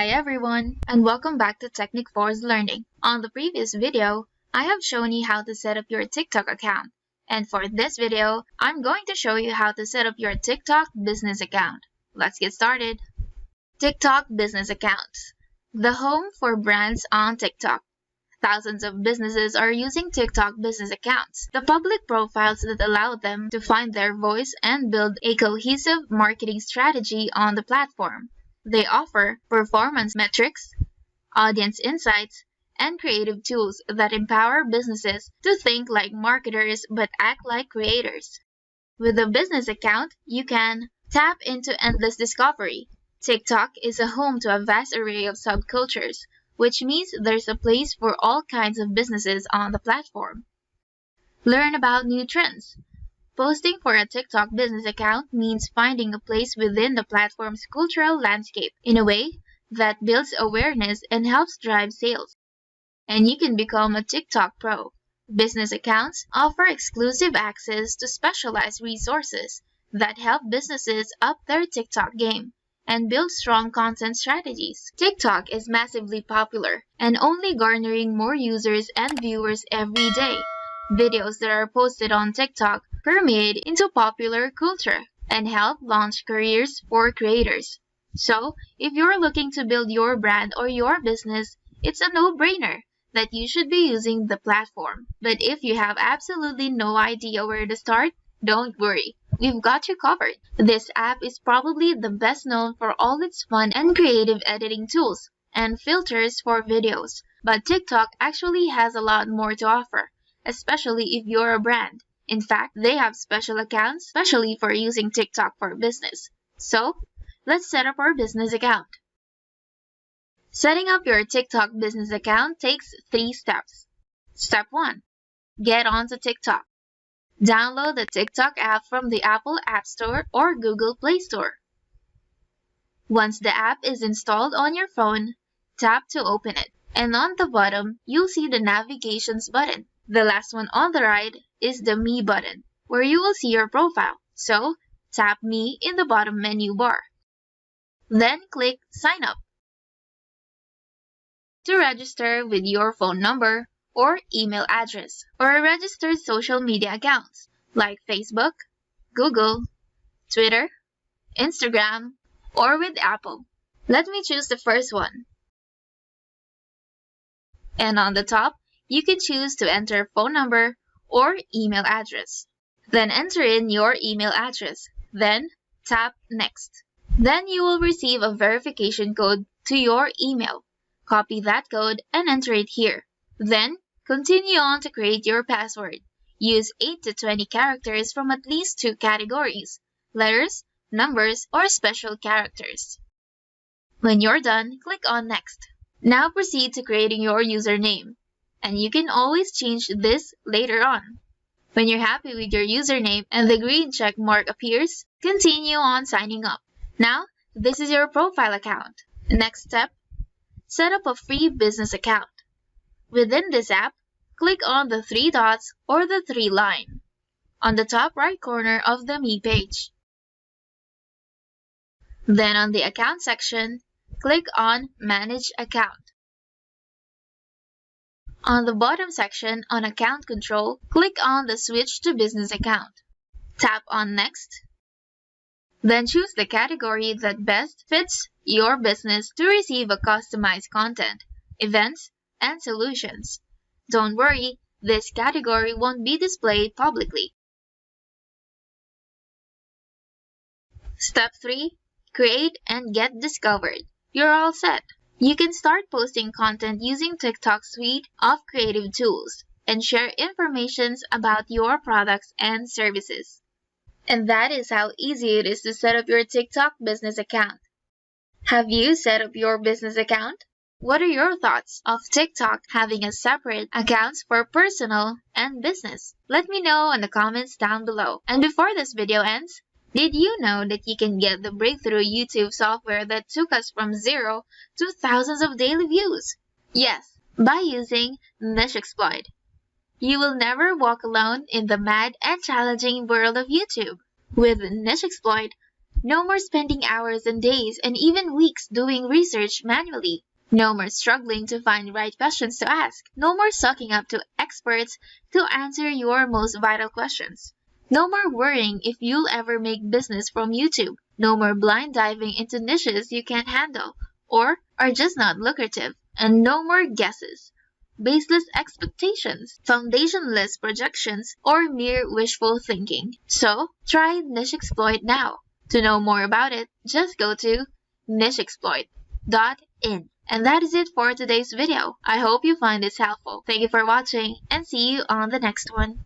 Hi everyone, and welcome back to Technic Force Learning. On the previous video, I have shown you how to set up your TikTok account. And for this video, I'm going to show you how to set up your TikTok business account. Let's get started. TikTok business accounts. The home for brands on TikTok. Thousands of businesses are using TikTok business accounts, the public profiles that allow them to find their voice and build a cohesive marketing strategy on the platform. They offer performance metrics, audience insights, and creative tools that empower businesses to think like marketers but act like creators. With a business account, you can tap into endless discovery. TikTok is a home to a vast array of subcultures, which means there's a place for all kinds of businesses on the platform. Learn about new trends. Posting for a TikTok business account means finding a place within the platform's cultural landscape in a way that builds awareness and helps drive sales. And you can become a TikTok pro. Business accounts offer exclusive access to specialized resources that help businesses up their TikTok game and build strong content strategies. TikTok is massively popular and only garnering more users and viewers every day. Videos that are posted on TikTok permeate into popular culture and help launch careers for creators. So, if you're looking to build your brand or your business, it's a no-brainer that you should be using the platform. But if you have absolutely no idea where to start, don't worry. We've got you covered. This app is probably the best known for all its fun and creative editing tools and filters for videos. But TikTok actually has a lot more to offer, especially if you're a brand. In fact, they have special accounts especially for using TikTok for business. So, let's set up our business account. Setting up your TikTok business account takes 3 steps. Step 1. Get onto TikTok. Download the TikTok app from the Apple App Store or Google Play Store. Once the app is installed on your phone, tap to open it. And on the bottom, you'll see the navigations button. The last one on the right is the Me button, where you will see your profile. So, tap Me in the bottom menu bar. Then click Sign Up to register with your phone number or email address, or registered social media accounts like Facebook, Google, Twitter, Instagram, or with Apple. Let me choose the first one. And on the top, you can choose to enter phone number or email address. Then enter in your email address. Then tap Next. Then you will receive a verification code to your email. Copy that code and enter it here. Then continue on to create your password. Use 8 to 20 characters from at least 2 categories: letters, numbers, or special characters. When you're done, click on Next. Now proceed to creating your username. And you can always change this later on. When you're happy with your username and the green check mark appears, continue on signing up. Now, this is your profile account. Next step, set up a free business account. Within this app, click on the 3 dots or the 3 line on the top right corner of the Me page. Then on the Account section, click on Manage Account. On the bottom section on Account Control, click on the Switch to Business Account. Tap on Next. Then choose the category that best fits your business to receive a customized content, events, and solutions. Don't worry, this category won't be displayed publicly. Step 3. Create and get discovered. You're all set. You can start posting content using TikTok's suite of creative tools and share information about your products and services. And that is how easy it is to set up your TikTok business account. Have you set up your business account? What are your thoughts of TikTok having a separate accounts for personal and business? Let me know in the comments down below. And before this video ends, did you know that you can get the breakthrough YouTube software that took us from 0 to thousands of daily views? Yes, by using Niche Exploit. You will never walk alone in the mad and challenging world of YouTube. With Niche Exploit, No more spending hours and days and even weeks doing research manually. No more struggling to find the right questions to ask. No more sucking up to experts to answer your most vital questions. No more worrying if you'll ever make business from YouTube. No more blind diving into niches you can't handle or are just not lucrative. And no more guesses, baseless expectations, foundationless projections, or mere wishful thinking. So, try Niche Exploit now. To know more about it, just go to nicheexploit.in. And that is it for today's video. I hope you find this helpful. Thank you for watching and see you on the next one.